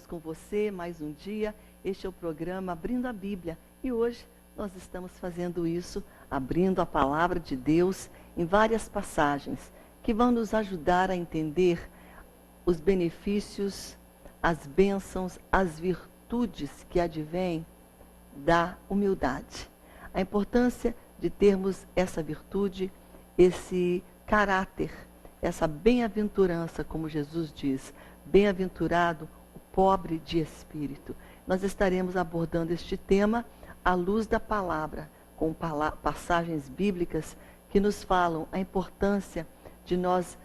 estamos com você mais um dia. Este é o programa Abrindo a Bíblia. E hoje nós estamos fazendo isso, abrindo a palavra de Deus em várias passagens, que vão nos ajudar a entender os benefícios, as bênçãos, as virtudes que advêm da humildade. A importância de termos essa virtude, esse caráter, essa bem-aventurança, como Jesus diz, bem-aventurado o pobre de espírito. Nós estaremos abordando este tema à luz da palavra, com passagens bíblicas que nos falam a importância de nós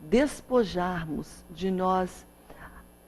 despojarmos, de nós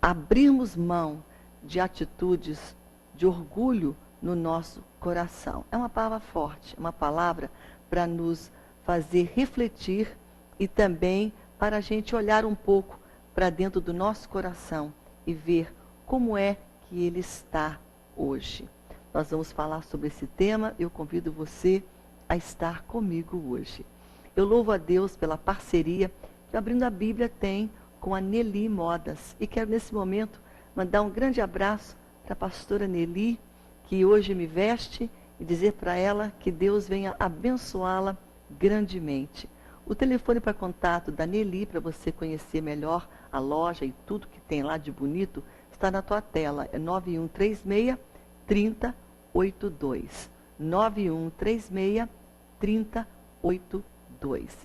abrirmos mão de atitudes de orgulho no nosso coração. É uma palavra forte, uma palavra para nos fazer refletir e também para a gente olhar um pouco para dentro do nosso coração e ver como é que ele está hoje. Nós vamos falar sobre esse tema. Eu convido você a estar comigo hoje. Eu louvo a Deus pela parceria que Abrindo a Bíblia tem com a Nelly Modas. E quero nesse momento mandar um grande abraço para a pastora Nelly, que hoje me veste, e dizer para ela que Deus venha abençoá-la grandemente. O telefone para contato da Nelly, para você conhecer melhor a loja e tudo que tem lá de bonito, está na tua tela. É 9136-3082. 9136-3082.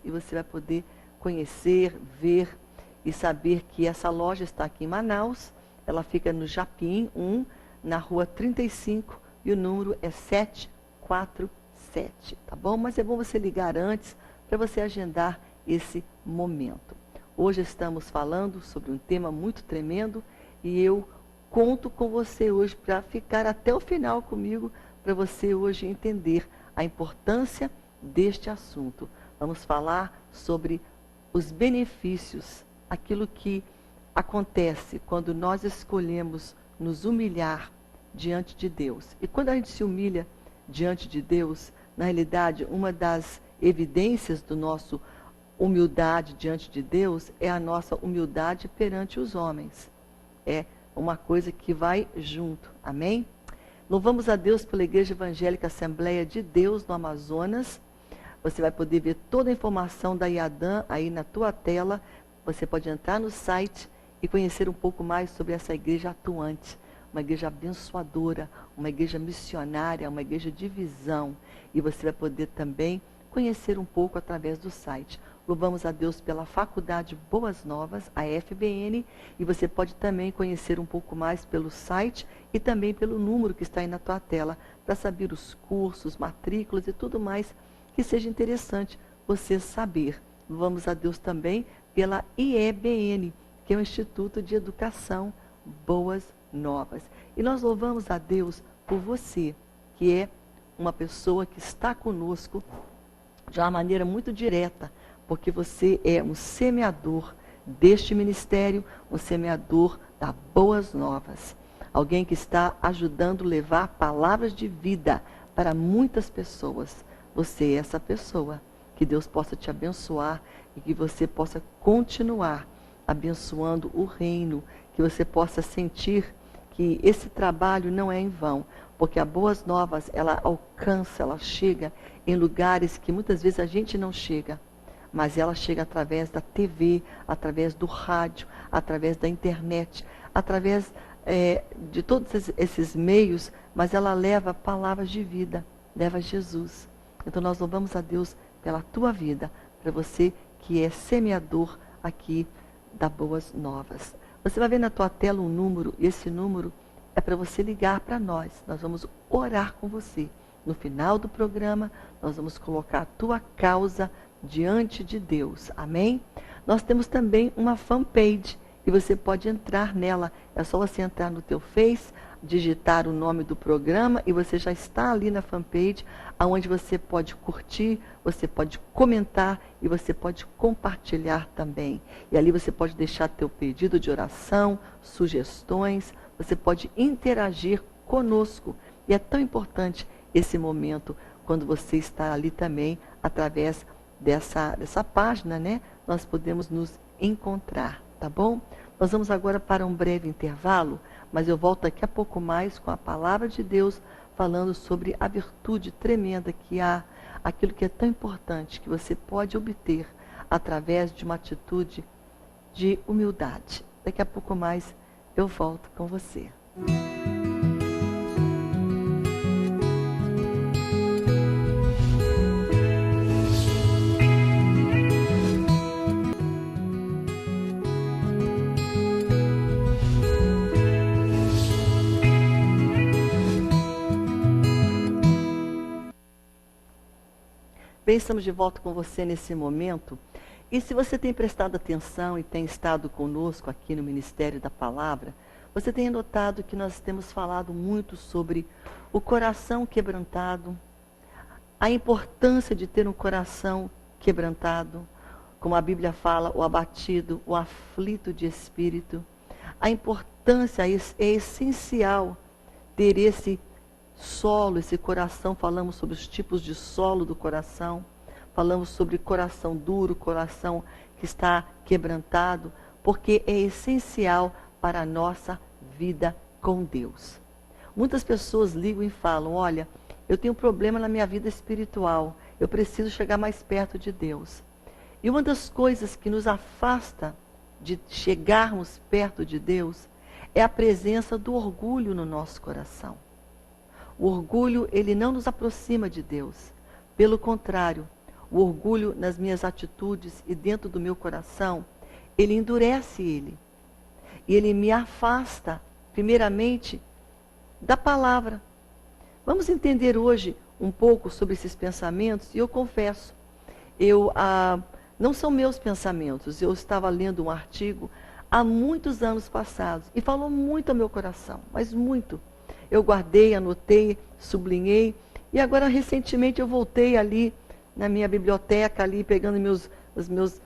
E você vai poder conhecer, ver e saber que essa loja está aqui em Manaus. Ela fica no Japim 1, na rua 35, e o número é 747, tá bom? Mas é bom você ligar antes para você agendar esse momento. Hoje estamos falando sobre um tema muito tremendo e eu conto com você hoje para ficar até o final comigo, para você hoje entender a importância deste assunto. Vamos falar sobre os benefícios, aquilo que acontece quando nós escolhemos nos humilhar diante de Deus. E quando a gente se humilha diante de Deus, na realidade, uma das evidências do nosso humildade diante de Deus é a nossa humildade perante os homens. É uma coisa que vai junto. Amém? Louvamos a Deus pela Igreja Evangélica Assembleia de Deus no Amazonas. Você vai poder ver toda a informação da IADAM aí na tua tela. Você pode entrar no site e conhecer um pouco mais sobre essa igreja atuante. Uma igreja abençoadora, uma igreja missionária, uma igreja de visão. E você vai poder também conhecer um pouco através do site. Louvamos a Deus pela Faculdade Boas Novas, a FBN, e você pode também conhecer um pouco mais pelo site e também pelo número que está aí na tua tela, para saber os cursos, matrículas e tudo mais que seja interessante você saber. Louvamos a Deus também pela IEBN, que é o Instituto de Educação Boas Novas. E nós louvamos a Deus por você, que é uma pessoa que está conosco de uma maneira muito direta, porque você é um semeador deste ministério, um semeador das Boas Novas. Alguém que está ajudando a levar palavras de vida para muitas pessoas. Você é essa pessoa. Que Deus possa te abençoar e que você possa continuar abençoando o reino, que você possa sentir que esse trabalho não é em vão, porque a Boas Novas, ela alcança, ela chega em lugares que muitas vezes a gente não chega, mas ela chega através da TV, através do rádio, através da internet, através de todos esses meios, mas ela leva palavras de vida, leva Jesus. Então nós louvamos a Deus pela tua vida, para você que é semeador aqui da Boas Novas. Você vai ver na tua tela um número, e esse número é para você ligar para nós. Nós vamos orar com você. No final do programa, nós vamos colocar a tua causa diante de Deus. Amém? Nós temos também uma fanpage, e você pode entrar nela. É só você entrar no teu Face, digitar o nome do programa, e você já está ali na fanpage, onde você pode curtir, você pode comentar e você pode compartilhar também. E ali você pode deixar teu pedido de oração, sugestões, você pode interagir conosco. E é tão importante esse momento, quando você está ali também, através dessa página, né? Nós podemos nos encontrar, tá bom? Nós vamos agora para um breve intervalo, mas eu volto daqui a pouco mais com a palavra de Deus, falando sobre a virtude tremenda que há, aquilo que é tão importante, que você pode obter através de uma atitude de humildade. Daqui a pouco mais eu volto com você. Bem, estamos de volta com você nesse momento. E se você tem prestado atenção e tem estado conosco aqui no Ministério da Palavra, você tem notado que nós temos falado muito sobre o coração quebrantado, a importância de ter um coração quebrantado, como a Bíblia fala, o abatido, o aflito de espírito. A importância é essencial ter esse solo, esse coração. Falamos sobre os tipos de solo do coração, falamos sobre coração duro, coração que está quebrantado, porque é essencial para a nossa vida com Deus. Muitas pessoas ligam e falam: olha, eu tenho um problema na minha vida espiritual, eu preciso chegar mais perto de Deus. E uma das coisas que nos afasta de chegarmos perto de Deus é a presença do orgulho no nosso coração. O orgulho, ele não nos aproxima de Deus. Pelo contrário, o orgulho nas minhas atitudes e dentro do meu coração, ele endurece ele. E ele me afasta, primeiramente, da palavra. Vamos entender hoje um pouco sobre esses pensamentos. E eu confesso, não são meus pensamentos. Eu estava lendo um artigo há muitos anos passados e falou muito ao meu coração, mas muito. Eu guardei, anotei, sublinhei, e agora recentemente eu voltei ali na minha biblioteca, ali pegando os meus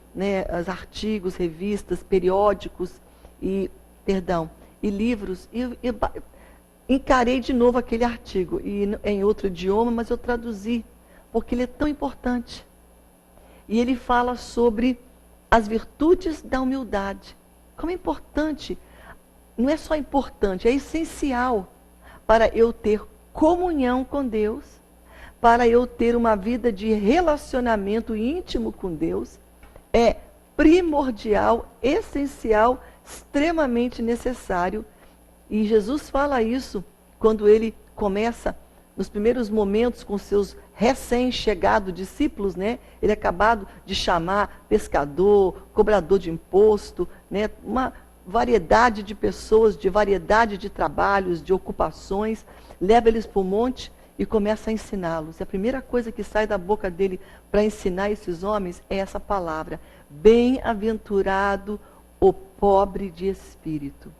os artigos, revistas, periódicos e livros, e encarei de novo aquele artigo, e em outro idioma, mas eu traduzi, porque ele é tão importante. E ele fala sobre as virtudes da humildade. Como é importante, não é só importante, é essencial para eu ter comunhão com Deus, para eu ter uma vida de relacionamento íntimo com Deus. É primordial, essencial, extremamente necessário. E Jesus fala isso quando ele começa, nos primeiros momentos, com seus recém-chegados discípulos, né? Ele é acabado de chamar pescador, cobrador de imposto, né? Uma variedade de pessoas, de variedade de trabalhos, de ocupações, leva eles para o monte e começa a ensiná-los. E a primeira coisa que sai da boca dele para ensinar esses homens é essa palavra: bem-aventurado o pobre de espírito.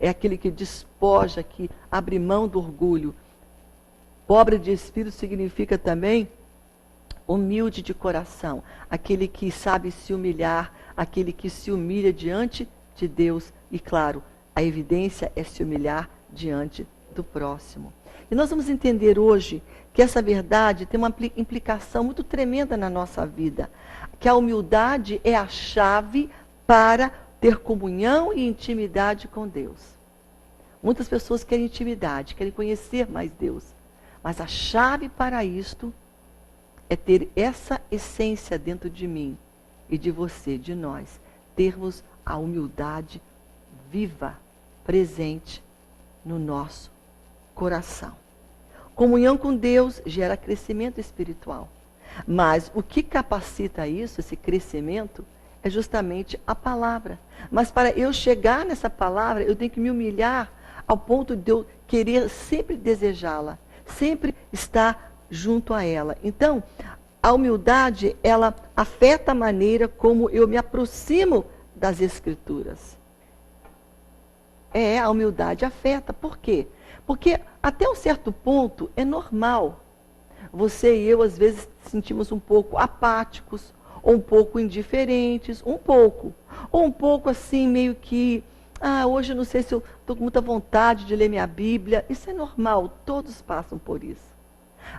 É aquele que despoja, que abre mão do orgulho. Pobre de espírito significa também humilde de coração, aquele que sabe se humilhar, aquele que se humilha diante de Deus. E claro, a evidência é se humilhar diante do próximo. E nós vamos entender hoje que essa verdade tem uma implicação muito tremenda na nossa vida, que a humildade é a chave para ter comunhão e intimidade com Deus. Muitas pessoas querem intimidade, querem conhecer mais Deus, mas a chave para isto é ter essa essência dentro de mim e de você, de nós, termos a humildade viva, presente no nosso coração. Comunhão com Deus gera crescimento espiritual. Mas o que capacita isso, esse crescimento, é justamente a palavra. Mas para eu chegar nessa palavra, eu tenho que me humilhar ao ponto de eu querer sempre desejá-la, sempre estar junto a ela. Então, a humildade, ela afeta a maneira como eu me aproximo das Escrituras. A humildade afeta. Por quê? Porque até um certo ponto é normal. Você e eu, às vezes, sentimos um pouco apáticos, ou um pouco indiferentes, ou um pouco assim, meio que, hoje eu não sei se eu estou com muita vontade de ler minha Bíblia. Isso é normal, todos passam por isso.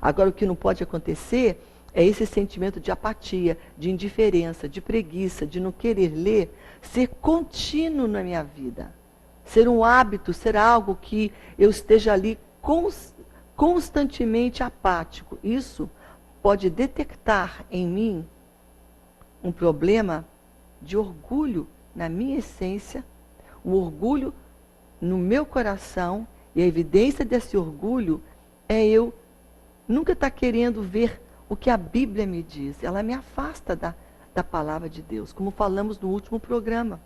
Agora, o que não pode acontecer É esse sentimento de apatia, de indiferença, de preguiça, de não querer ler, ser contínuo na minha vida. Ser um hábito, ser algo que eu esteja ali constantemente apático. Isso pode detectar em mim um problema de orgulho na minha essência, um orgulho no meu coração, e a evidência desse orgulho é eu nunca estar querendo ver o que a Bíblia me diz. Ela me afasta da palavra de Deus, como falamos no último programa.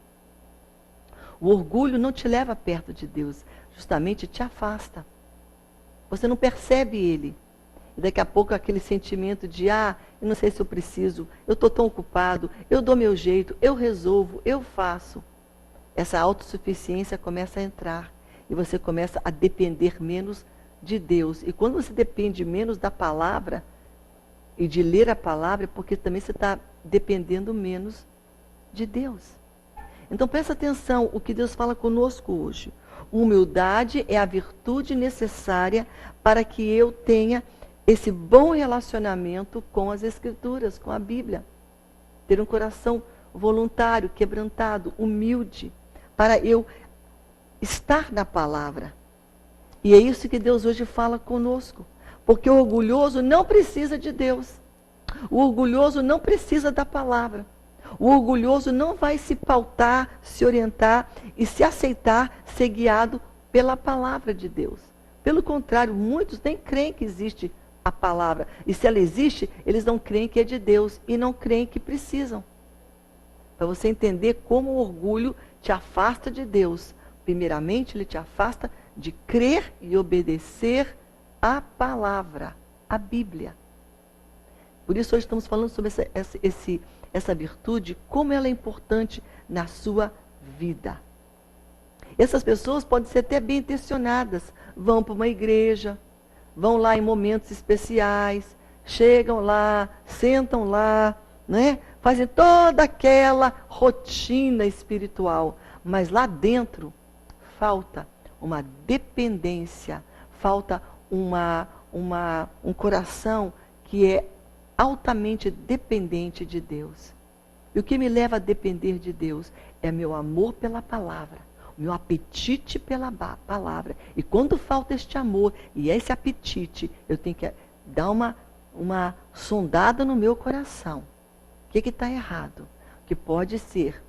O orgulho não te leva perto de Deus, justamente te afasta. Você não percebe ele. E daqui a pouco aquele sentimento de, eu não sei se eu preciso, eu estou tão ocupado, eu dou meu jeito, eu resolvo, eu faço. Essa autossuficiência começa a entrar e você começa a depender menos de Deus. E quando você depende menos da palavra e de ler a palavra, é porque também você está dependendo menos de Deus. Então presta atenção o que Deus fala conosco hoje. Humildade é a virtude necessária para que eu tenha esse bom relacionamento com as Escrituras, com a Bíblia. Ter um coração voluntário, quebrantado, humilde, para eu estar na palavra. E é isso que Deus hoje fala conosco. Porque o orgulhoso não precisa de Deus. O orgulhoso não precisa da palavra. O orgulhoso não vai se pautar, se orientar e se aceitar ser guiado pela palavra de Deus. Pelo contrário, muitos nem creem que existe a palavra. E se ela existe, eles não creem que é de Deus e não creem que precisam. Para você entender como o orgulho te afasta de Deus. Primeiramente, ele te afasta de crer e obedecer a palavra, a Bíblia. Por isso hoje estamos falando sobre essa virtude, como ela é importante na sua vida. Essas pessoas podem ser até bem intencionadas, vão para uma igreja, vão lá em momentos especiais, chegam lá, sentam lá, né? Fazem toda aquela rotina espiritual, mas lá dentro falta uma dependência, falta um coração que é altamente dependente de Deus. E o que me leva a depender de Deus é meu amor pela palavra, o meu apetite pela palavra. E quando falta este amor e esse apetite, eu tenho que dar uma sondada no meu coração. O que está errado? Que pode ser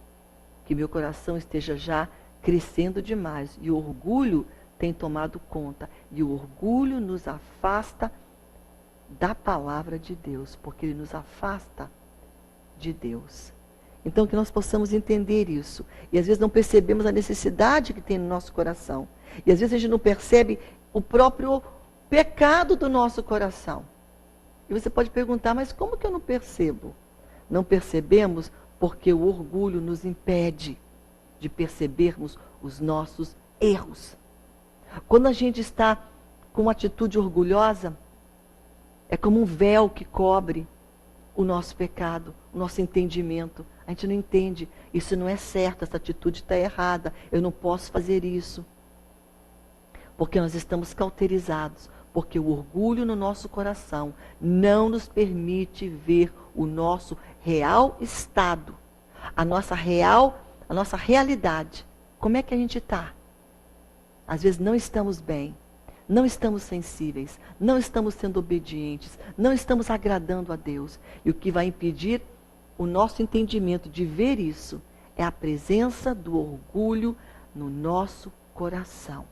que meu coração esteja já crescendo demais e o orgulho tem tomado conta. E o orgulho nos afasta da palavra de Deus, porque ele nos afasta de Deus. Então que nós possamos entender isso. E às vezes não percebemos a necessidade que tem no nosso coração. E às vezes a gente não percebe o próprio pecado do nosso coração. E você pode perguntar, mas como que eu não percebo? Não percebemos porque o orgulho nos impede de percebermos os nossos erros. Quando a gente está com uma atitude orgulhosa, é como um véu que cobre o nosso pecado, o nosso entendimento. A gente não entende, isso não é certo, essa atitude está errada, eu não posso fazer isso. Porque nós estamos cauterizados, porque o orgulho no nosso coração não nos permite ver o nosso real estado, a nossa realidade. Como é que a gente está? Às vezes não estamos bem, não estamos sensíveis, não estamos sendo obedientes, não estamos agradando a Deus. E o que vai impedir o nosso entendimento de ver isso é a presença do orgulho no nosso coração.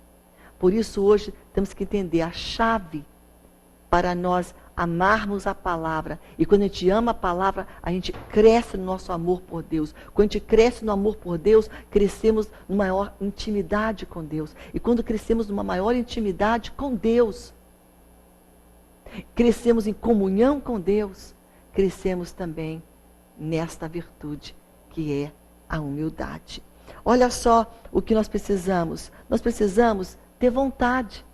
Por isso hoje temos que entender a chave para nós amarmos a palavra. E quando a gente ama a palavra, a gente cresce no nosso amor por Deus. Quando a gente cresce no amor por Deus, crescemos numa maior intimidade com Deus. E quando crescemos numa maior intimidade com Deus, crescemos em comunhão com Deus, crescemos também nesta virtude que é a humildade. Olha só o que nós precisamos. Nós precisamos ter vontade,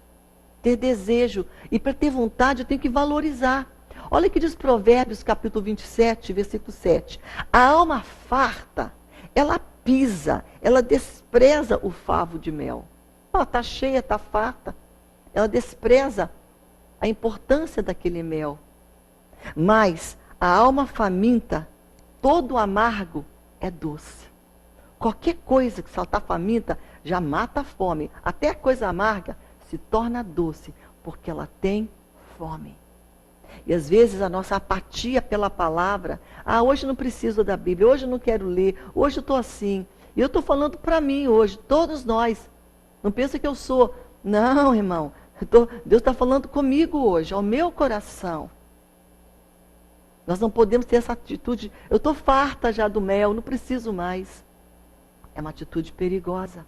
ter desejo. E para ter vontade eu tenho que valorizar. Olha o que diz Provérbios capítulo 27, versículo 7. A alma farta, ela pisa, ela despreza o favo de mel. Ela está cheia, está farta. Ela despreza a importância daquele mel. Mas a alma faminta, todo amargo é doce. Qualquer coisa que saltar faminta já mata a fome. Até a coisa amarga se torna doce, porque ela tem fome. E às vezes a nossa apatia pela palavra, hoje não preciso da Bíblia, hoje eu não quero ler, hoje eu estou assim. E eu estou falando para mim hoje, todos nós. Não pensa que eu sou. Não, irmão. Deus está falando comigo hoje, ao meu coração. Nós não podemos ter essa atitude, eu estou farta já do mel, não preciso mais. É uma atitude perigosa.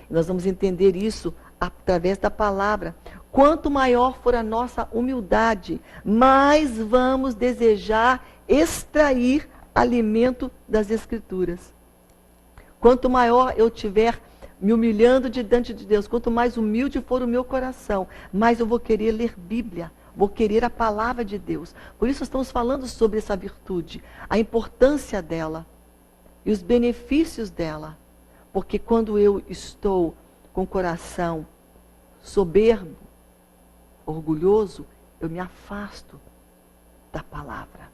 E nós vamos entender isso através da palavra. Quanto maior for a nossa humildade, mais vamos desejar extrair alimento das Escrituras. Quanto maior eu tiver me humilhando diante de Deus, quanto mais humilde for o meu coração, mais eu vou querer ler Bíblia, vou querer a palavra de Deus. Por isso estamos falando sobre essa virtude, a importância dela e os benefícios dela. Porque quando eu estou com o coração soberbo, orgulhoso, eu me afasto da palavra.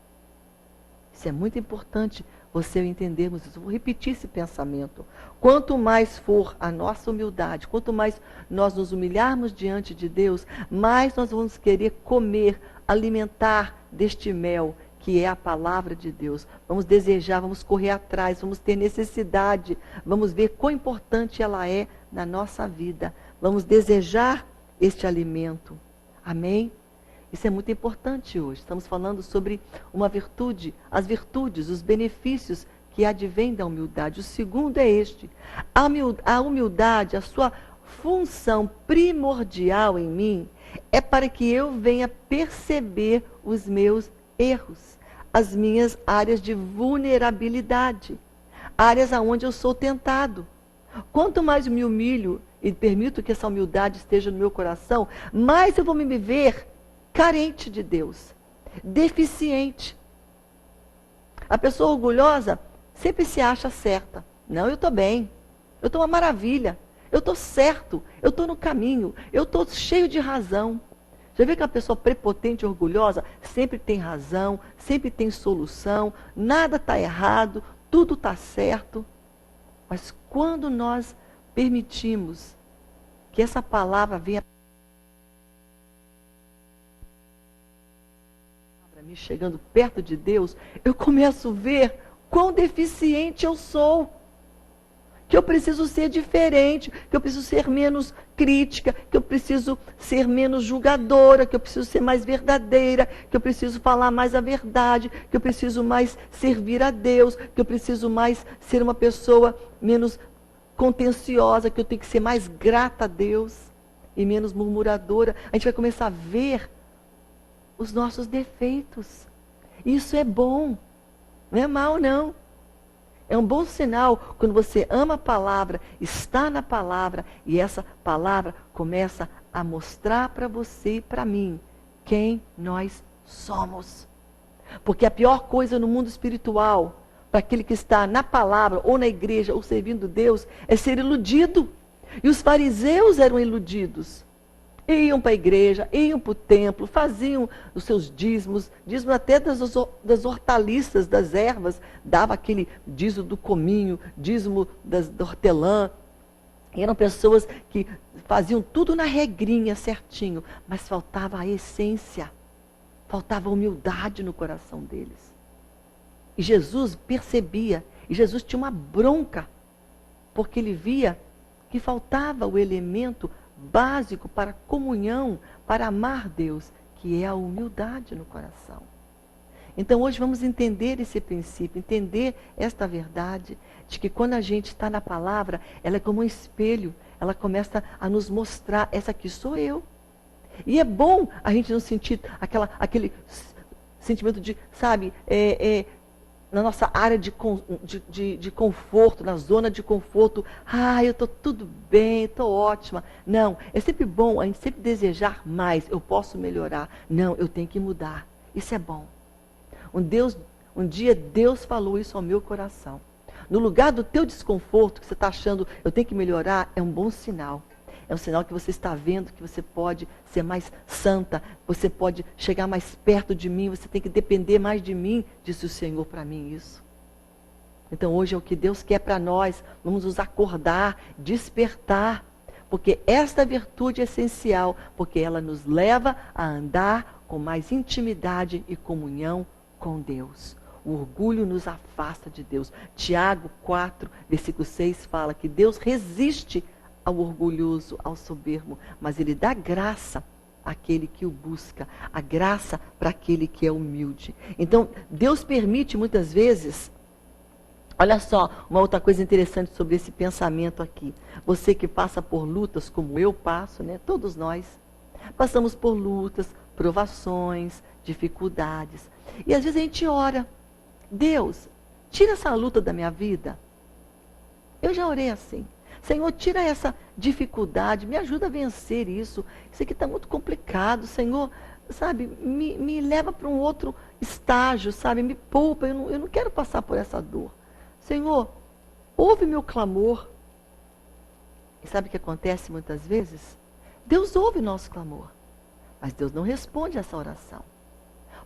Isso é muito importante você entendermos isso. Eu vou repetir esse pensamento. Quanto mais for a nossa humildade, quanto mais nós nos humilharmos diante de Deus, mais nós vamos querer comer, alimentar deste mel, que é a palavra de Deus. Vamos desejar, vamos correr atrás, vamos ter necessidade, vamos ver quão importante ela é na nossa vida. Vamos desejar este alimento. Amém? Isso é muito importante hoje. Estamos falando sobre uma virtude, as virtudes, os benefícios que advêm da humildade. O segundo é este. A humildade, a sua função primordial em mim, é para que eu venha perceber os meus erros, as minhas áreas de vulnerabilidade, áreas aonde eu sou tentado. Quanto mais me humilho e permito que essa humildade esteja no meu coração, mais eu vou me ver carente de Deus, deficiente. A pessoa orgulhosa sempre se acha certa. Não, eu estou bem, eu estou uma maravilha, eu estou certo, eu estou no caminho, eu estou cheio de razão. Já viu que a pessoa prepotente e orgulhosa sempre tem razão, sempre tem solução, nada está errado, tudo está certo. Mas quando nós permitimos que essa palavra venha para mim, chegando perto de Deus, eu começo a ver quão deficiente eu sou. Que eu preciso ser diferente, que eu preciso ser menos crítica, que eu preciso ser menos julgadora, que eu preciso ser mais verdadeira, que eu preciso falar mais a verdade, que eu preciso mais servir a Deus, que eu preciso mais ser uma pessoa menos contenciosa, que eu tenho que ser mais grata a Deus e menos murmuradora. A gente vai começar a ver os nossos defeitos. Isso é bom, não é mal não. É um bom sinal quando você ama a palavra, está na palavra, e essa palavra começa a mostrar para você e para mim quem nós somos. Porque a pior coisa no mundo espiritual, para aquele que está na palavra, ou na igreja, ou servindo Deus, é ser iludido. E os fariseus eram iludidos. Iam para a igreja, iam para o templo, faziam os seus dízimos até das hortaliças, das ervas, dava aquele dízimo do cominho, dízimo da hortelã. E eram pessoas que faziam tudo na regrinha, certinho, mas faltava a essência, faltava a humildade no coração deles. E Jesus percebia, e Jesus tinha uma bronca, porque ele via que faltava o elemento básico para a comunhão, para amar Deus, que é a humildade no coração. Então hoje vamos entender esse princípio, entender esta verdade, de que quando a gente está na palavra, ela é como um espelho, ela começa a nos mostrar, essa aqui sou eu. E é bom a gente não sentir aquele sentimento de, sabe, na nossa área de conforto, na zona de conforto, eu estou tudo bem, estou ótima. Não, é sempre bom a gente sempre desejar mais, eu posso melhorar. Não, eu tenho que mudar. Isso é bom. Um dia Deus falou isso ao meu coração. No lugar do teu desconforto, que você está achando, eu tenho que melhorar, é um bom sinal. é um sinal que você está vendo que você pode ser mais santa, você pode chegar mais perto de mim, você tem que depender mais de mim, disse o Senhor para mim isso. Então hoje é o que Deus quer para nós, vamos nos acordar, despertar, porque esta virtude é essencial, porque ela nos leva a andar com mais intimidade e comunhão com Deus. O orgulho nos afasta de Deus. Tiago 4, versículo 6 fala que Deus resiste ao orgulhoso, ao soberbo, mas Ele dá graça àquele que o busca, a graça para aquele que é humilde. Então, Deus permite muitas vezes. Olha só, uma outra coisa interessante sobre esse pensamento aqui. Você que passa por lutas, como eu passo, né? Todos nós passamos por lutas, provações, dificuldades. E às vezes a gente ora, Deus, tira essa luta da minha vida. Eu já orei assim. Senhor, tira essa dificuldade, me ajuda a vencer isso. Isso aqui está muito complicado, Senhor. Sabe, me leva para um outro estágio, sabe? Me poupa, eu não quero passar por essa dor. Senhor, ouve meu clamor. E sabe o que acontece muitas vezes? Deus ouve nosso clamor, mas Deus não responde essa oração.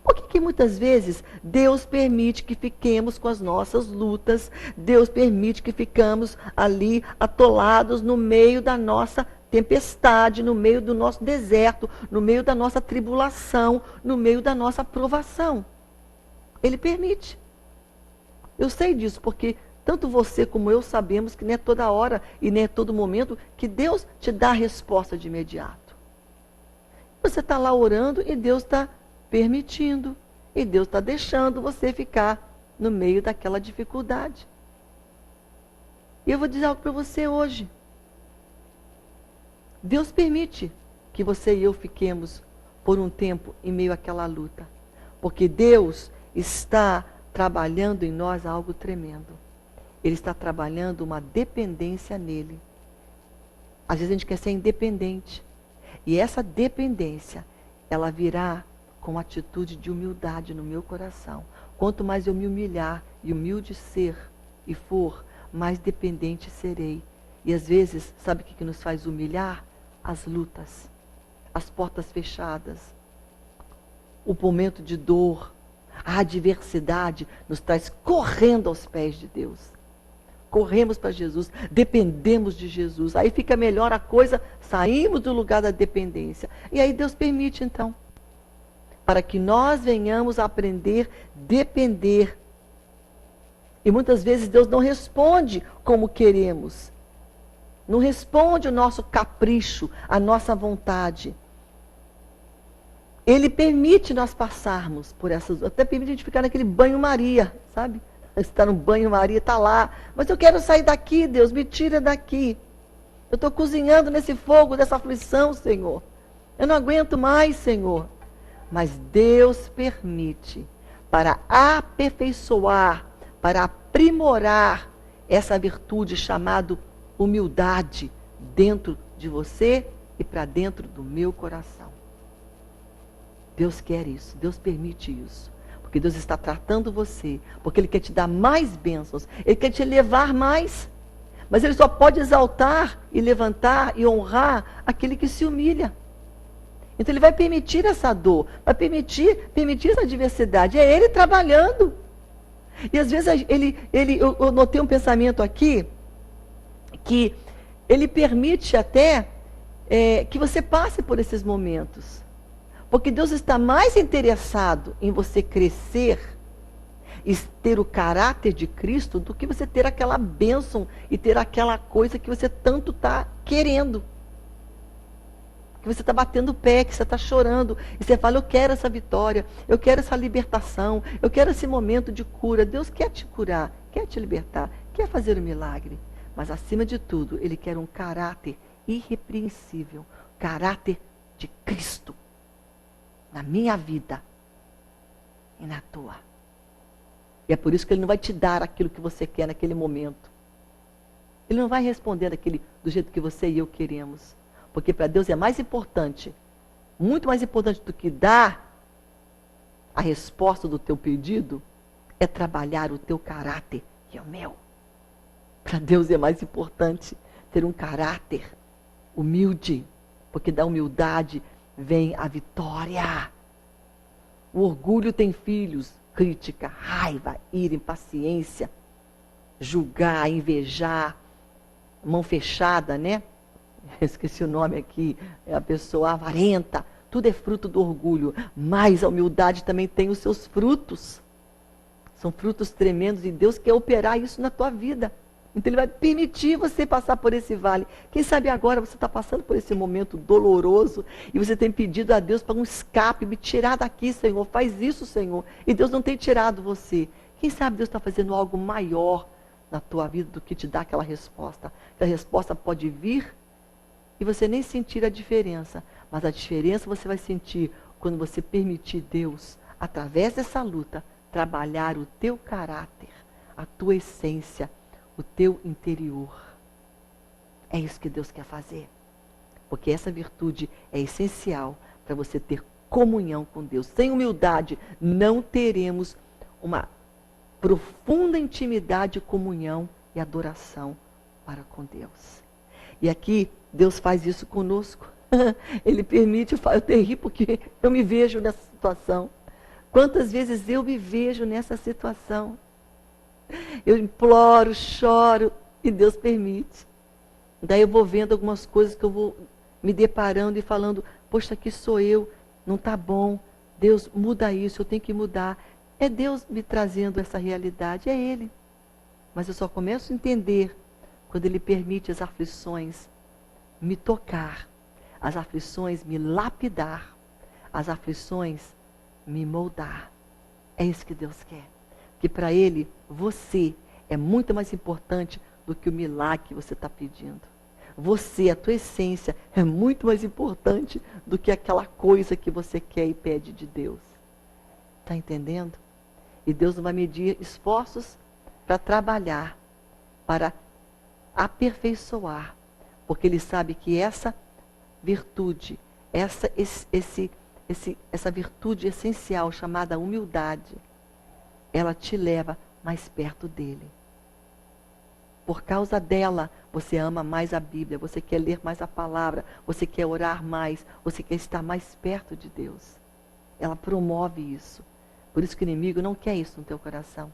Por que muitas vezes Deus permite que fiquemos com as nossas lutas, Deus permite que ficamos ali atolados no meio da nossa tempestade, no meio do nosso deserto, no meio da nossa tribulação, no meio da nossa provação? Ele permite. Eu sei disso, porque tanto você como eu sabemos que não é toda hora e nem é todo momento que Deus te dá a resposta de imediato. Você está lá orando e Deus está permitindo. E Deus está deixando você ficar no meio daquela dificuldade. E eu vou dizer algo para você hoje. Deus permite que você e eu fiquemos por um tempo em meio àquela luta. Porque Deus está trabalhando em nós algo tremendo. Ele está trabalhando uma dependência nele. Às vezes a gente quer ser independente. E essa dependência, ela virá com atitude de humildade no meu coração. Quanto mais eu me humilhar e humilde ser e for, mais dependente serei. E às vezes, sabe o que nos faz humilhar? As lutas, as portas fechadas, o momento de dor, a adversidade nos traz correndo aos pés de Deus. Corremos para Jesus, dependemos de Jesus. Aí fica melhor a coisa, saímos do lugar da dependência. E aí Deus permite então, para que nós venhamos a aprender a depender. E muitas vezes Deus não responde como queremos. Não responde o nosso capricho, a nossa vontade. Ele permite nós passarmos por essas... Até permite a gente ficar naquele banho-maria, sabe? Está no banho-maria, está lá. Mas eu quero sair daqui, Deus, me tira daqui. Eu estou cozinhando nesse fogo dessa aflição, Senhor. Eu não aguento mais, Senhor. Mas Deus permite para aperfeiçoar, para aprimorar essa virtude chamada humildade dentro de você e para dentro do meu coração. Deus quer isso, Deus permite isso. Porque Deus está tratando você, porque Ele quer te dar mais bênçãos, Ele quer te elevar mais. Mas Ele só pode exaltar e levantar e honrar aquele que se humilha. Então Ele vai permitir essa dor, vai permitir essa adversidade. É Ele trabalhando. E às vezes eu notei um pensamento aqui, que Ele permite até que você passe por esses momentos. Porque Deus está mais interessado em você crescer e ter o caráter de Cristo do que você ter aquela bênção e ter aquela coisa que você tanto está querendo. Que você está batendo o pé, que você está chorando. E você fala, eu quero essa vitória, eu quero essa libertação, eu quero esse momento de cura. Deus quer te curar, quer te libertar, quer fazer um milagre. Mas acima de tudo, Ele quer um caráter irrepreensível, caráter de Cristo. Na minha vida e na tua. E é por isso que Ele não vai te dar aquilo que você quer naquele momento. Ele não vai responder do jeito que você e eu queremos. Porque para Deus é mais importante, muito mais importante do que dar a resposta do teu pedido, é trabalhar o teu caráter e o meu. Para Deus é mais importante ter um caráter humilde, porque da humildade vem a vitória. O orgulho tem filhos: crítica, raiva, ira, impaciência, julgar, invejar, mão fechada, né? Esqueci o nome aqui, é a pessoa avarenta. Tudo é fruto do orgulho, mas a humildade também tem os seus frutos. São frutos tremendos e Deus quer operar isso na tua vida. Então Ele vai permitir você passar por esse vale. Quem sabe agora você está passando por esse momento doloroso e você tem pedido a Deus para um escape, me tirar daqui, Senhor, faz isso, Senhor. E Deus não tem tirado você. Quem sabe Deus está fazendo algo maior na tua vida do que te dar aquela resposta. A resposta pode vir e você nem sentir a diferença, mas a diferença você vai sentir quando você permitir Deus, através dessa luta, trabalhar o teu caráter, a tua essência, o teu interior. É isso que Deus quer fazer, porque essa virtude é essencial para você ter comunhão com Deus. Sem humildade, não teremos uma profunda intimidade, comunhão e adoração para com Deus. E aqui, Deus faz isso conosco. Ele permite, eu até ri porque eu me vejo nessa situação. Quantas vezes eu me vejo nessa situação? Eu imploro, choro e Deus permite. Daí eu vou vendo algumas coisas que eu vou me deparando e falando: poxa, aqui sou eu, não está bom. Deus, muda isso, eu tenho que mudar. É Deus me trazendo essa realidade, é Ele. Mas eu só começo a entender quando Ele permite as aflições me tocar, as aflições me lapidar, as aflições me moldar. É isso que Deus quer. Que para Ele, você é muito mais importante do que o milagre que você está pedindo. Você, a tua essência, é muito mais importante do que aquela coisa que você quer e pede de Deus. Está entendendo? E Deus não vai medir esforços para trabalhar, para aperfeiçoar, porque Ele sabe que essa virtude, essa virtude essencial chamada humildade, ela te leva mais perto dEle. Por causa dela, você ama mais a Bíblia, você quer ler mais a palavra, você quer orar mais, você quer estar mais perto de Deus. Ela promove isso. Por isso que o inimigo não quer isso no teu coração.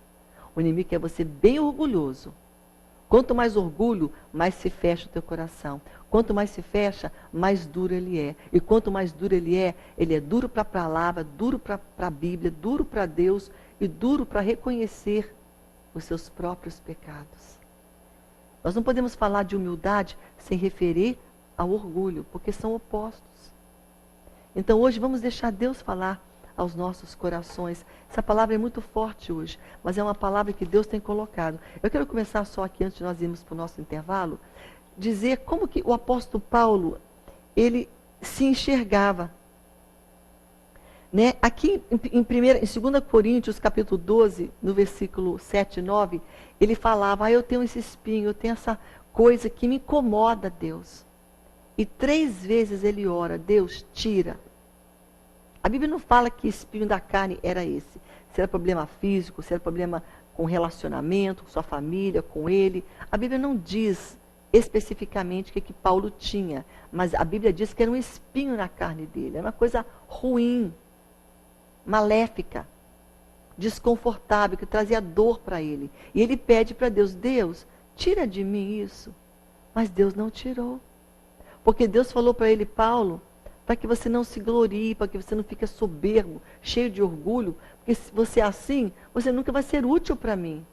O inimigo quer você bem orgulhoso. Quanto mais orgulho, mais se fecha o teu coração. Quanto mais se fecha, mais duro ele é. E quanto mais duro ele é duro para a palavra, duro para a Bíblia, duro para Deus e duro para reconhecer os seus próprios pecados. Nós não podemos falar de humildade sem referir ao orgulho, porque são opostos. Então hoje vamos deixar Deus falar aos nossos corações. Essa palavra é muito forte hoje, mas é uma palavra que Deus tem colocado. Eu quero começar só aqui, antes de nós irmos para o nosso intervalo, dizer como que o apóstolo Paulo, ele se enxergava. Né? Aqui em 2 Coríntios, capítulo 12, no versículo 7 e 9, ele falava: eu tenho esse espinho, eu tenho essa coisa que me incomoda, Deus. E 3 vezes ele ora: Deus, tira. A Bíblia não fala que espinho da carne era esse. Se era problema físico, se era problema com relacionamento, com sua família, com ele. A Bíblia não diz especificamente o que Paulo tinha, mas a Bíblia diz que era um espinho na carne dele. Era uma coisa ruim, maléfica, desconfortável, que trazia dor para ele. E ele pede para Deus: Deus, tira de mim isso. Mas Deus não tirou. Porque Deus falou para ele: Paulo, para que você não se glorie, para que você não fique soberbo, cheio de orgulho, porque se você é assim, você nunca vai ser útil para mim.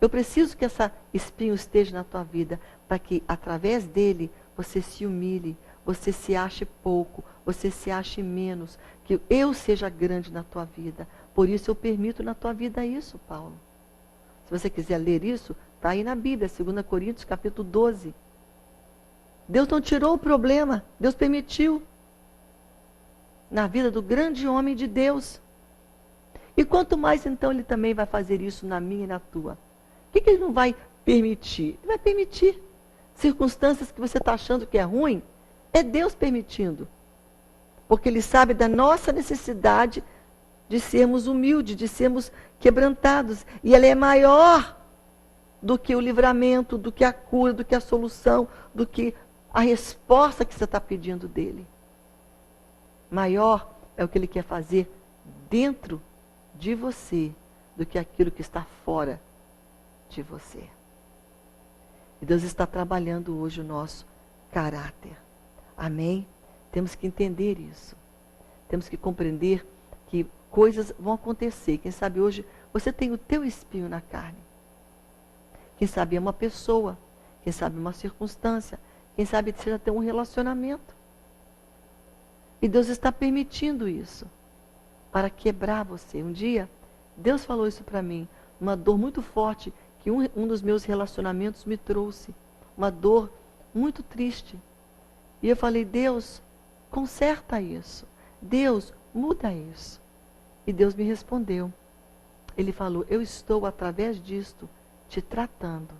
Eu preciso que esse espinho esteja na tua vida, para que através dele você se humilhe, você se ache pouco, você se ache menos, que eu seja grande na tua vida. Por isso eu permito na tua vida isso, Paulo. Se você quiser ler isso, está aí na Bíblia, 2 Coríntios, capítulo 12. Deus não tirou o problema, Deus permitiu na vida do grande homem de Deus. E quanto mais então Ele também vai fazer isso na minha e na tua. O que Ele não vai permitir? Ele vai permitir. Circunstâncias que você está achando que é ruim, é Deus permitindo. Porque Ele sabe da nossa necessidade de sermos humildes, de sermos quebrantados. E ela é maior do que o livramento, do que a cura, do que a solução, do que a resposta que você está pedindo dele. Maior é o que ele quer fazer dentro de você do que aquilo que está fora de você. E Deus está trabalhando hoje o nosso caráter. Amém? Temos que entender isso. Temos que compreender que coisas vão acontecer. Quem sabe hoje você tem o teu espinho na carne. Quem sabe é uma pessoa. Quem sabe uma circunstância. Quem sabe você já tem um relacionamento. E Deus está permitindo isso para quebrar você. Um dia, Deus falou isso para mim. Uma dor muito forte que um dos meus relacionamentos me trouxe. Uma dor muito triste. E eu falei, Deus, conserta isso. Deus, muda isso. E Deus me respondeu. Ele falou, eu estou através disto te tratando.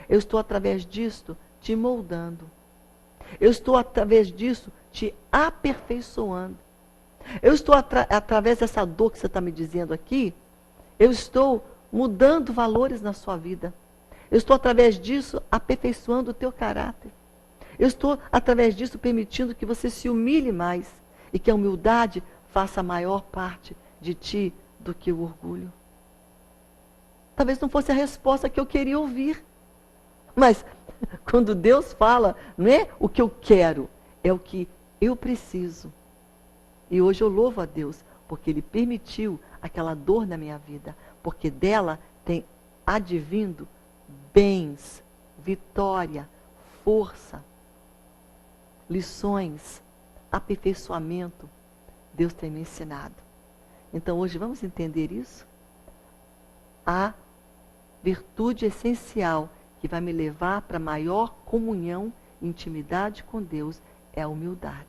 Eu estou através disto te moldando. Eu estou através disso te aperfeiçoando. Eu estou através dessa dor que você está me dizendo aqui, eu estou mudando valores na sua vida. Eu estou através disso aperfeiçoando o teu caráter. Eu estou através disso permitindo que você se humilhe mais e que a humildade faça a maior parte de ti do que o orgulho. Talvez não fosse a resposta que eu queria ouvir. Mas quando Deus fala, não é o que eu quero, é o que eu preciso. E hoje eu louvo a Deus, porque Ele permitiu aquela dor na minha vida, porque dela tem advindo bens, vitória, força, lições, aperfeiçoamento. Deus tem me ensinado. Então hoje vamos entender isso? A virtude essencial que vai me levar para maior comunhão, intimidade com Deus é a humildade.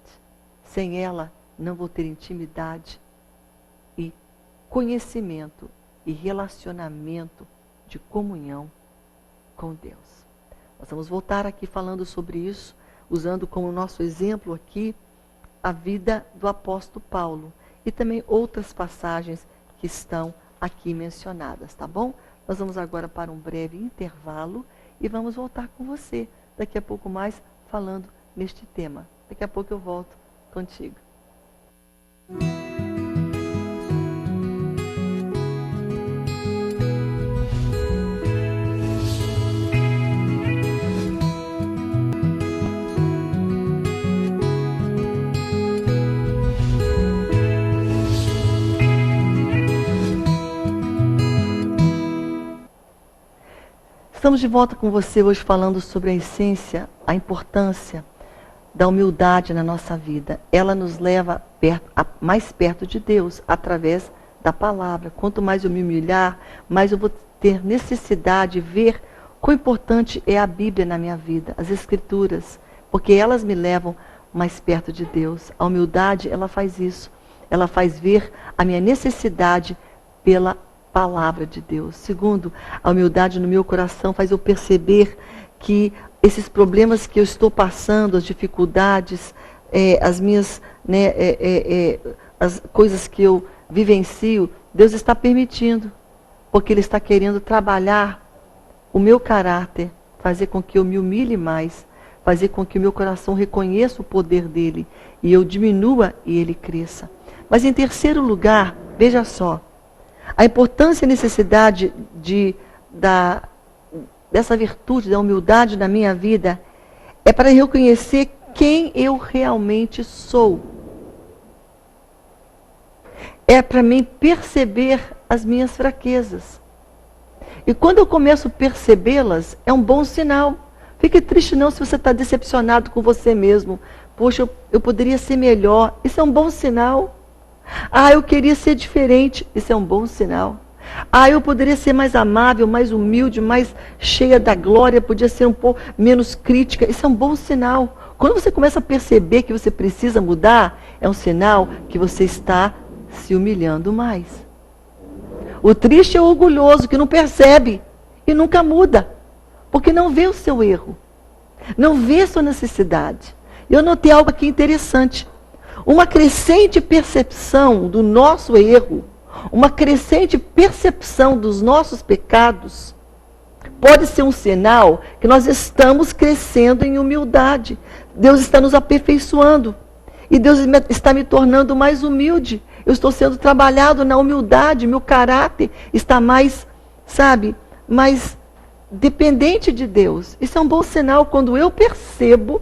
Sem ela, não vou ter intimidade e conhecimento e relacionamento de comunhão com Deus. Nós vamos voltar aqui falando sobre isso, usando como nosso exemplo aqui a vida do apóstolo Paulo e também outras passagens que estão aqui mencionadas, tá bom? Nós vamos agora para um breve intervalo e vamos voltar com você daqui a pouco mais falando neste tema. Daqui a pouco eu volto contigo. Estamos de volta com você hoje falando sobre a essência, a importância da humildade na nossa vida. Ela nos leva mais perto de Deus, através da palavra. Quanto mais eu me humilhar, mais eu vou ter necessidade de ver quão importante é a Bíblia na minha vida, as Escrituras, porque elas me levam mais perto de Deus. A humildade, ela faz isso. Ela faz ver a minha necessidade pela palavra de Deus. Segundo, a humildade no meu coração faz eu perceber que esses problemas que eu estou passando, as dificuldades, as minhas, as coisas que eu vivencio, Deus está permitindo, porque Ele está querendo trabalhar o meu caráter, fazer com que eu me humilhe mais, fazer com que o meu coração reconheça o poder dEle, e eu diminua e Ele cresça. Mas em terceiro lugar, veja só, a importância e necessidade dessa virtude, da humildade na minha vida, é para reconhecer quem eu realmente sou. É para mim perceber as minhas fraquezas. E quando eu começo a percebê-las, é um bom sinal. Fique triste não se você está decepcionado com você mesmo. Poxa, eu poderia ser melhor. Isso é um bom sinal. Ah, eu queria ser diferente. Isso é um bom sinal. Ah, eu poderia ser mais amável, mais humilde, mais cheia da glória, podia ser um pouco menos crítica. Isso é um bom sinal. Quando você começa a perceber que você precisa mudar, é um sinal que você está se humilhando mais. O triste é o orgulhoso que não percebe e nunca muda, porque não vê o seu erro, não vê a sua necessidade. Eu notei algo aqui interessante. Uma crescente percepção do nosso erro, uma crescente percepção dos nossos pecados, pode ser um sinal que nós estamos crescendo em humildade. Deus está nos aperfeiçoando. E Deus está me tornando mais humilde. Eu estou sendo trabalhado na humildade, meu caráter está mais, mais dependente de Deus. Isso é um bom sinal quando eu percebo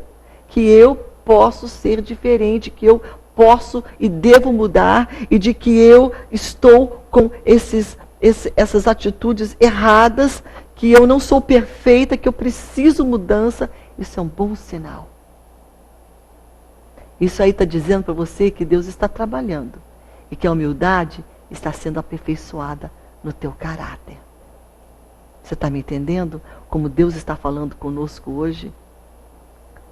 que eu posso ser diferente, que eu posso e devo mudar, e de que eu estou com essas atitudes erradas, que eu não sou perfeita, que eu preciso mudança. Isso é um bom sinal. Isso aí está dizendo para você que Deus está trabalhando e que a humildade está sendo aperfeiçoada no teu caráter. Você está me entendendo como Deus está falando conosco hoje?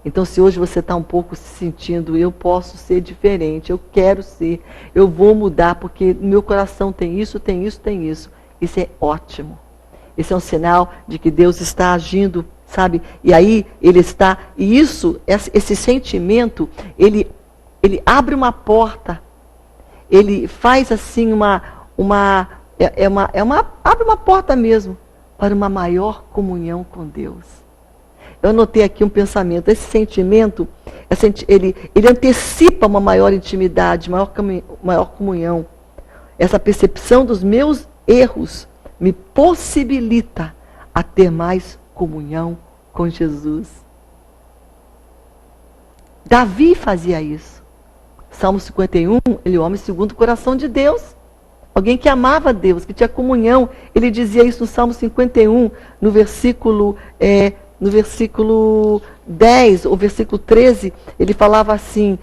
Então, se hoje você está um pouco se sentindo, eu posso ser diferente, eu quero ser, eu vou mudar, porque no meu coração tem isso, tem isso, tem isso. Isso é ótimo. Esse é um sinal de que Deus está agindo, E aí, Ele está, e isso, esse sentimento, ele abre uma porta, ele faz assim abre uma porta mesmo, para uma maior comunhão com Deus. Eu anotei aqui um pensamento. Esse sentimento, ele antecipa uma maior intimidade, maior comunhão. Essa percepção dos meus erros me possibilita a ter mais comunhão com Jesus. Davi fazia isso. Salmo 51, ele é o homem segundo o coração de Deus. Alguém que amava Deus, que tinha comunhão. Ele dizia isso no Salmo 51, no versículo 10, ou versículo 13, ele falava assim: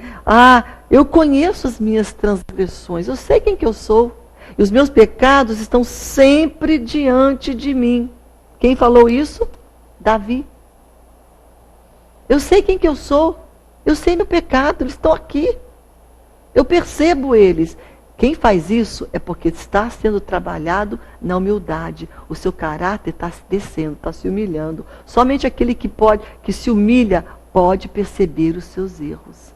eu conheço as minhas transgressões, eu sei quem que eu sou, e os meus pecados estão sempre diante de mim. Quem falou isso? Davi. Eu sei quem que eu sou, eu sei meu pecado, eles estão aqui, eu percebo eles. Quem faz isso é porque está sendo trabalhado na humildade. O seu caráter está descendo, está se humilhando. Somente aquele que se humilha, pode perceber os seus erros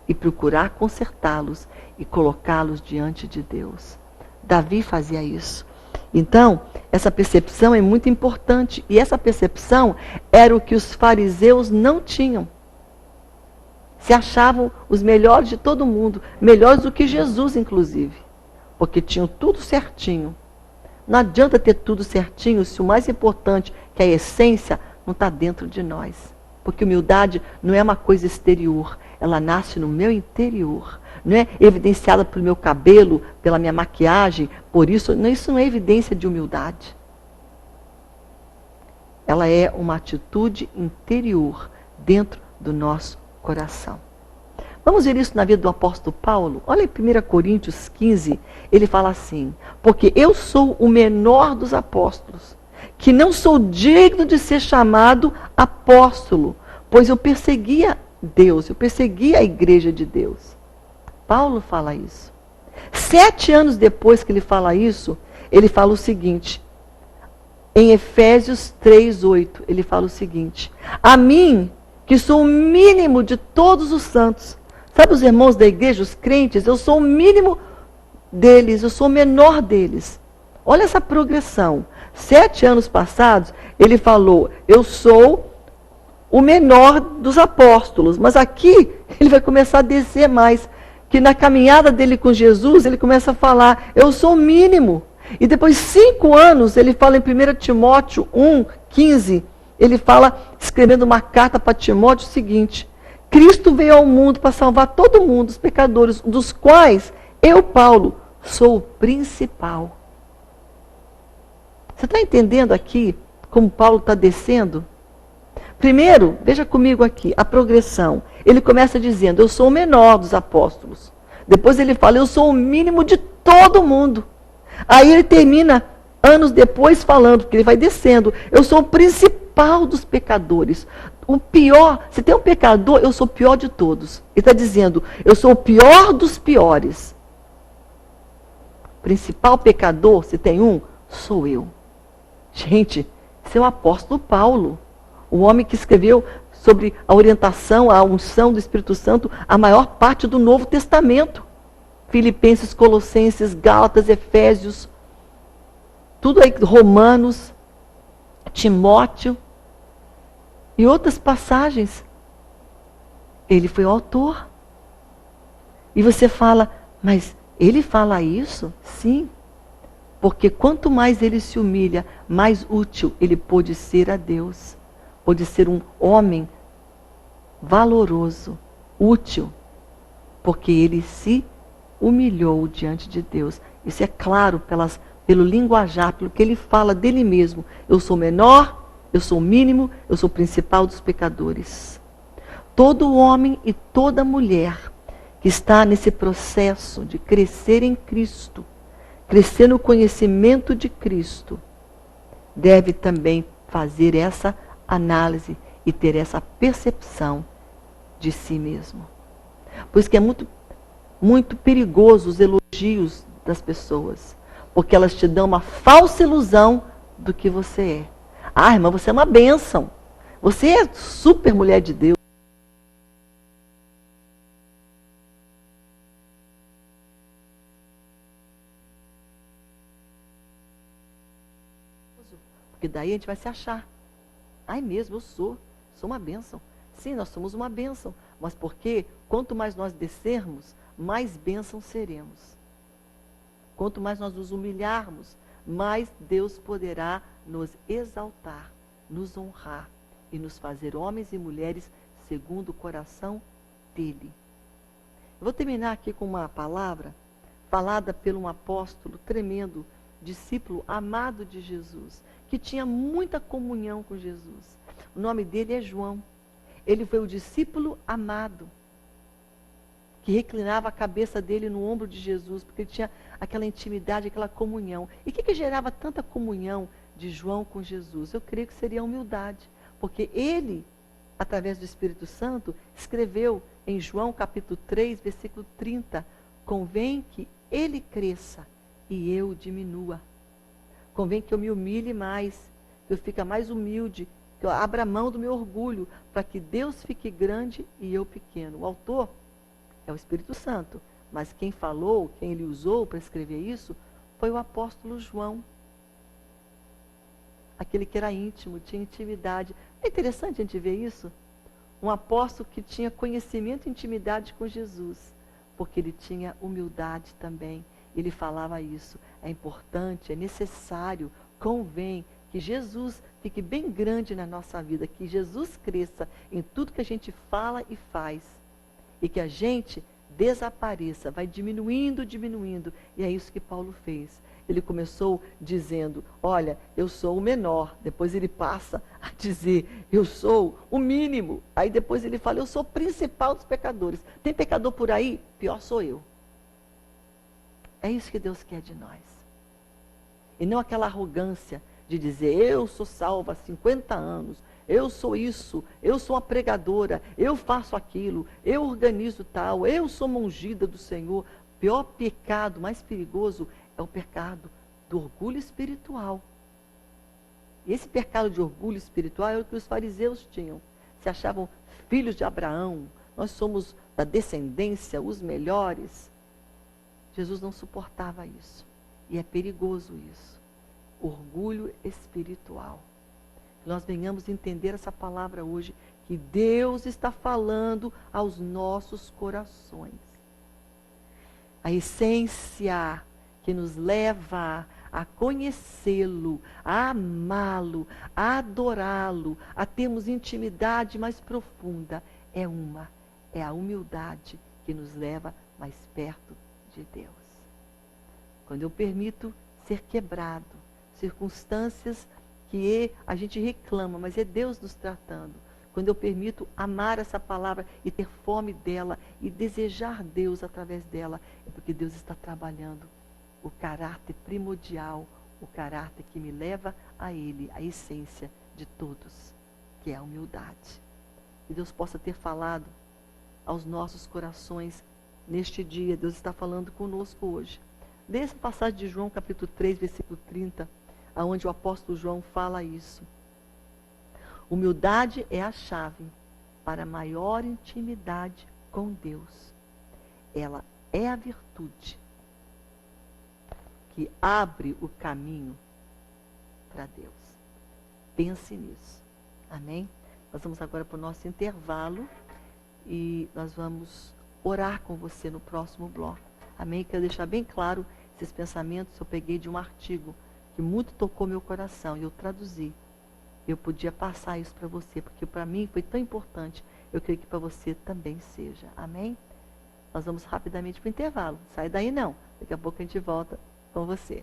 e procurar consertá-los e colocá-los diante de Deus. Davi fazia isso. Então, essa percepção é muito importante. E essa percepção era o que os fariseus não tinham. Se achavam os melhores de todo mundo, melhores do que Jesus, inclusive, porque tinham tudo certinho. Não adianta ter tudo certinho se o mais importante, que é a essência, não está dentro de nós. Porque humildade não é uma coisa exterior, ela nasce no meu interior. Não é evidenciada pelo meu cabelo, pela minha maquiagem, por isso não é evidência de humildade. Ela é uma atitude interior, dentro do nosso coração. Vamos ver isso na vida do apóstolo Paulo? Olha em 1 Coríntios 15, ele fala assim: porque eu sou o menor dos apóstolos, que não sou digno de ser chamado apóstolo, pois eu perseguia Deus, eu perseguia a igreja de Deus. Paulo fala isso. 7 anos depois que ele fala isso, ele fala o seguinte, em Efésios 3:8, ele fala o seguinte: a mim, que sou o mínimo de todos os santos. Sabe os irmãos da igreja, os crentes? Eu sou o mínimo deles, eu sou o menor deles. Olha essa progressão. 7 anos passados, ele falou, eu sou o menor dos apóstolos. Mas aqui, ele vai começar a descer mais. Que na caminhada dele com Jesus, ele começa a falar, eu sou o mínimo. E depois 5 anos, ele fala em 1 Timóteo 1:15, ele fala, escrevendo uma carta para Timóteo, o seguinte: Cristo veio ao mundo para salvar todo mundo, os pecadores, dos quais eu, Paulo, sou o principal. Você está entendendo aqui como Paulo está descendo? Primeiro, veja comigo aqui, a progressão. Ele começa dizendo, eu sou o menor dos apóstolos. Depois ele fala, eu sou o mínimo de todo mundo. Aí ele termina, anos depois, falando, porque ele vai descendo, eu sou o principal dos pecadores. O pior, se tem um pecador, eu sou o pior de todos. Ele está dizendo, eu sou o pior dos piores. Principal pecador, se tem um, sou eu. Gente, esse é o apóstolo Paulo. O homem que escreveu sobre a orientação, a unção do Espírito Santo, a maior parte do Novo Testamento. Filipenses, Colossenses, Gálatas, Efésios, tudo aí, Romanos. Timóteo e outras passagens. Ele foi o autor. E você fala, mas ele fala isso? Sim. Porque quanto mais ele se humilha, mais útil ele pôde ser a Deus. Pôde ser um homem valoroso, útil. Porque ele se humilhou diante de Deus. Isso é claro pelo linguajar, pelo que ele fala dele mesmo. Eu sou menor, eu sou o mínimo, eu sou o principal dos pecadores. Todo homem e toda mulher que está nesse processo de crescer em Cristo, crescer no conhecimento de Cristo, deve também fazer essa análise e ter essa percepção de si mesmo. Por isso que é muito perigoso os elogios das pessoas, porque elas te dão uma falsa ilusão do que você é. Ah, irmã, você é uma bênção. Você é super mulher de Deus. Porque daí a gente vai se achar. Ai mesmo, eu sou uma bênção. Sim, nós somos uma bênção. Mas porque quanto mais nós descermos, mais bênçãos seremos. Quanto mais nós nos humilharmos, mais Deus poderá nos exaltar, nos honrar e nos fazer homens e mulheres segundo o coração dele. Eu vou terminar aqui com uma palavra falada por um apóstolo tremendo, discípulo amado de Jesus, que tinha muita comunhão com Jesus. O nome dele é João. Ele foi o discípulo amado, que reclinava a cabeça dele no ombro de Jesus, porque ele tinha aquela intimidade, aquela comunhão. E o que gerava tanta comunhão de João com Jesus? Eu creio que seria a humildade, porque ele, através do Espírito Santo, escreveu em João capítulo 3, versículo 30, convém que ele cresça e eu diminua. Convém que eu me humilhe mais, que eu fique mais humilde, que eu abra mão do meu orgulho, para que Deus fique grande e eu pequeno. O autor é o Espírito Santo, mas quem falou, quem ele usou para escrever isso, foi o apóstolo João. Aquele que era íntimo, tinha intimidade. É interessante a gente ver isso. Um apóstolo que tinha conhecimento e intimidade com Jesus, porque ele tinha humildade também. Ele falava isso. É importante, é necessário, convém que Jesus fique bem grande na nossa vida, que Jesus cresça em tudo que a gente fala e faz. E que a gente desapareça, vai diminuindo, diminuindo. E é isso que Paulo fez. Ele começou dizendo, olha, eu sou o menor. Depois ele passa a dizer, eu sou o mínimo. Aí depois ele fala, eu sou o principal dos pecadores. Tem pecador por aí? Pior sou eu. É isso que Deus quer de nós. E não aquela arrogância de dizer, eu sou salva há 50 anos, eu sou isso, eu sou uma pregadora, eu faço aquilo, eu organizo tal, eu sou uma ungida do Senhor. O pior pecado, mais perigoso, é o pecado do orgulho espiritual. E esse pecado de orgulho espiritual é o que os fariseus tinham. Se achavam filhos de Abraão, nós somos da descendência, os melhores. Jesus não suportava isso. E é perigoso isso. Orgulho espiritual. Que nós venhamos entender essa palavra hoje, que Deus está falando aos nossos corações. A essência que nos leva a conhecê-lo, a amá-lo, a adorá-lo, a termos intimidade mais profunda, é a humildade que nos leva mais perto de Deus. Quando eu permito ser quebrado, circunstâncias que a gente reclama, mas é Deus nos tratando. Quando eu permito amar essa palavra e ter fome dela e desejar Deus através dela, é porque Deus está trabalhando o caráter primordial, o caráter que me leva a Ele, a essência de todos, que é a humildade. Que Deus possa ter falado aos nossos corações neste dia. Deus está falando conosco hoje. Dessa passagem de João, capítulo 3, versículo 30, aonde o apóstolo João fala isso. Humildade é a chave para maior intimidade com Deus. Ela é a virtude que abre o caminho para Deus. pense nisso. Amém? Nós vamos agora para o nosso intervalo e nós vamos orar com você no próximo bloco. Amém? Quero deixar bem claro esses pensamentos eu peguei de um artigo que muito tocou meu coração e eu traduzi. Eu podia passar isso para você, porque para mim foi tão importante. Eu creio que para você também seja. Amém? Nós vamos rapidamente para o intervalo. Sai daí não. Daqui a pouco a gente volta com você.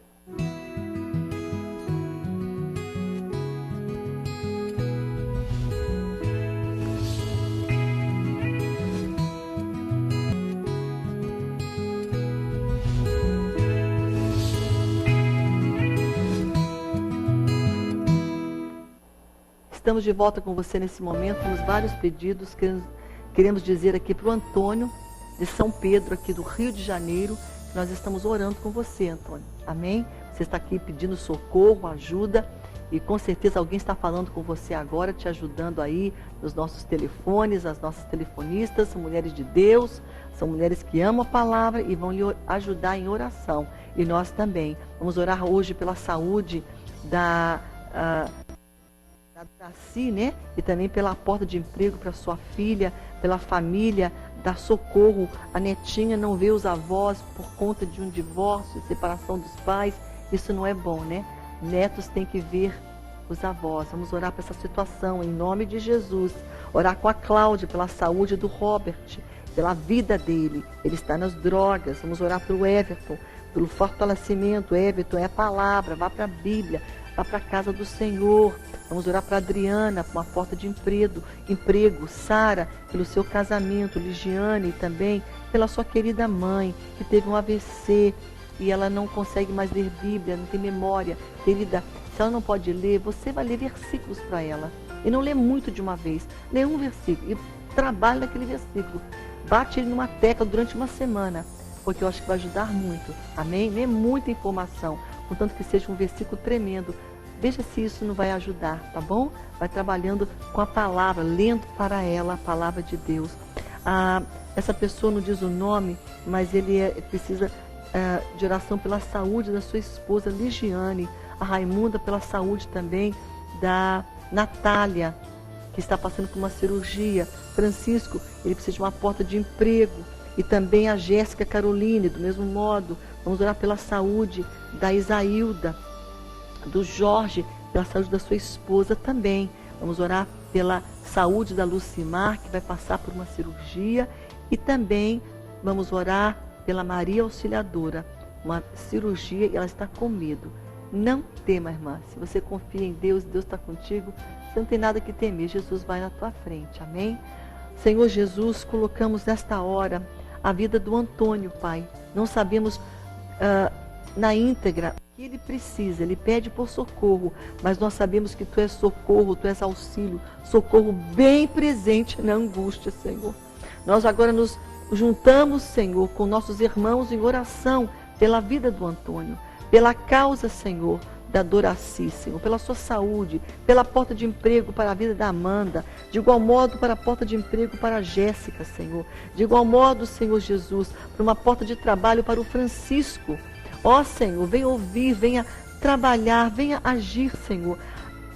Estamos de volta com você nesse momento. Temos vários pedidos. Queremos dizer aqui para o Antônio, de São Pedro, aqui do Rio de Janeiro, que nós estamos orando com você, Antônio. Amém? Você está aqui pedindo socorro, ajuda, e com certeza alguém está falando com você agora, te ajudando aí nos nossos telefones, as nossas telefonistas, são mulheres de Deus, são mulheres que amam a palavra e vão lhe ajudar em oração. E nós também. Vamos orar hoje pela saúde da Daci, né? E também pela porta de emprego para sua filha, pela família, dar socorro. A netinha não vê os avós por conta de um divórcio, separação dos pais. Isso não é bom, né? Netos têm que ver os avós. Vamos orar para essa situação, em nome de Jesus. Orar com a Cláudia pela saúde do Robert, pela vida dele. Ele está nas drogas. Vamos orar pelo Everton, pelo fortalecimento. Everton é a palavra, vá para a Bíblia. Vá para a casa do Senhor. Vamos orar para a Adriana, por uma porta de emprego. Sara, pelo seu casamento. Ligiane também, pela sua querida mãe, que teve um AVC e ela não consegue mais ler Bíblia, não tem memória. Querida, se ela não pode ler, você vai ler versículos para ela. E não lê muito de uma vez. Lê um versículo e trabalhe naquele versículo. Bate ele numa tecla durante uma semana, porque eu acho que vai ajudar muito. Amém? Não é muita informação, contanto que seja um versículo tremendo. Veja se isso não vai ajudar, tá bom? Vai trabalhando com a palavra, lendo para ela a palavra de Deus. Essa pessoa não diz o nome, mas ele precisa de oração pela saúde da sua esposa Ligiane. A Raimunda pela saúde também da Natália, que está passando por uma cirurgia. Francisco, ele precisa de uma porta de emprego. E também a Jéssica Caroline, do mesmo modo. Vamos orar pela saúde da Isailda, do Jorge, pela saúde da sua esposa também. Vamos orar pela saúde da Lucimar, que vai passar por uma cirurgia. E também vamos orar pela Maria Auxiliadora, uma cirurgia e ela está com medo. Não tema, irmã. Se você confia em Deus, Deus está contigo, você não tem nada que temer. Jesus vai na tua frente. Amém? Senhor Jesus, colocamos nesta hora a vida do Antônio, Pai. Não sabemos na íntegra o que ele precisa. Ele pede por socorro, mas nós sabemos que Tu és socorro, Tu és auxílio, socorro bem presente na angústia, Senhor. Nós agora nos juntamos, Senhor, com nossos irmãos em oração pela vida do Antônio, pela causa, Senhor, da Doraci, Senhor, pela sua saúde, pela porta de emprego para a vida da Amanda, de igual modo para a porta de emprego para a Jéssica, Senhor, de igual modo, Senhor Jesus, para uma porta de trabalho para o Francisco. Ó Senhor, venha ouvir, venha trabalhar, venha agir, Senhor,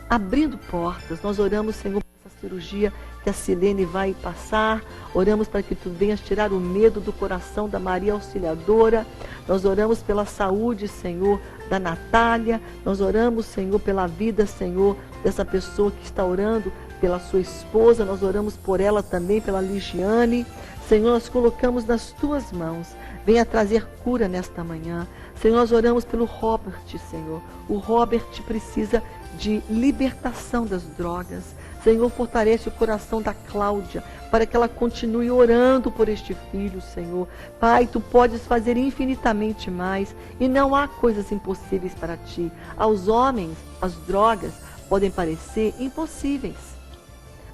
abrindo portas. Nós oramos, Senhor, por essa cirurgia que a Silene vai passar. Oramos para que Tu venhas tirar o medo do coração da Maria Auxiliadora. Nós oramos pela saúde, Senhor, da Natália. Nós oramos, Senhor, pela vida, Senhor, dessa pessoa que está orando pela sua esposa. Nós oramos por ela também, pela Ligiane. Senhor, nós colocamos nas Tuas mãos. Venha trazer cura nesta manhã. Senhor, nós oramos pelo Robert, Senhor. O Robert precisa de libertação das drogas. Senhor, fortalece o coração da Cláudia, para que ela continue orando por este filho, Senhor. Pai, Tu podes fazer infinitamente mais, e não há coisas impossíveis para Ti. Aos homens, as drogas podem parecer impossíveis,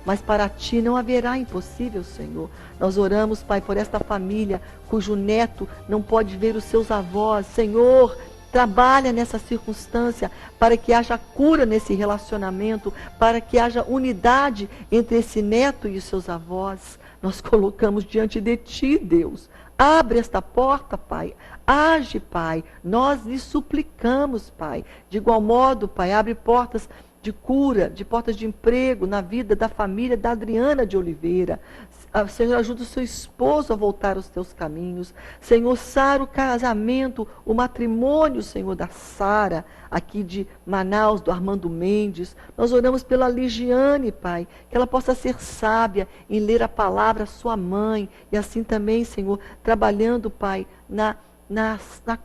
mas para Ti não haverá impossível, Senhor. Nós oramos, Pai, por esta família, cujo neto não pode ver os seus avós. Senhor, trabalha nessa circunstância para que haja cura nesse relacionamento, para que haja unidade entre esse neto e os seus avós. Nós colocamos diante de Ti, Deus. Abre esta porta, Pai. Age, Pai. Nós lhe suplicamos, Pai. De igual modo, Pai, abre portas de de cura, de portas de emprego na vida da família da Adriana de Oliveira. Senhor, ajuda o seu esposo a voltar aos teus caminhos. Senhor, sara o casamento, o matrimônio, Senhor, da Sara, aqui de Manaus, do Armando Mendes. Nós oramos pela Ligiane, Pai, que ela possa ser sábia em ler a palavra à sua mãe. E assim também, Senhor, trabalhando, Pai, na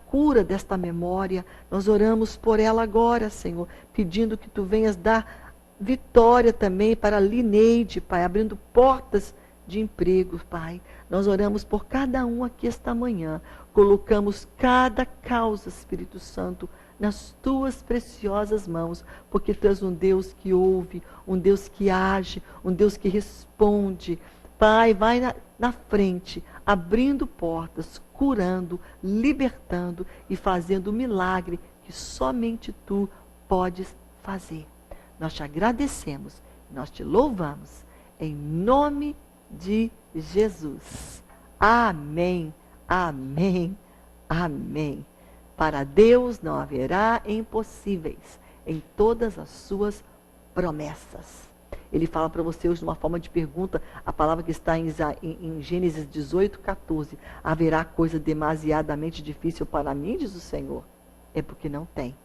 cura desta memória. Nós oramos por ela agora, Senhor, pedindo que Tu venhas dar vitória também para a Lineide, Pai, abrindo portas de emprego, Pai. Nós oramos por cada um aqui esta manhã. Colocamos cada causa, Espírito Santo, nas Tuas preciosas mãos, porque Tu és um Deus que ouve, um Deus que age, um Deus que responde. Pai, vai na frente, abrindo portas, curando, libertando e fazendo o milagre que somente Tu podes fazer. Nós Te agradecemos, nós Te louvamos, em nome de Jesus. Amém, amém, amém. Para Deus não haverá impossíveis em todas as suas promessas. Ele fala para você hoje de uma forma de pergunta, a palavra que está em Gênesis 18, 14. Haverá coisa demasiadamente difícil para mim, diz o Senhor? É porque não tem.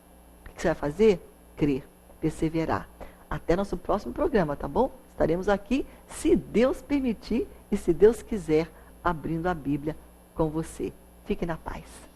O que você vai fazer? Crer, perseverar. Até nosso próximo programa, tá bom? Estaremos aqui, se Deus permitir e se Deus quiser, abrindo a Bíblia com você. Fique na paz.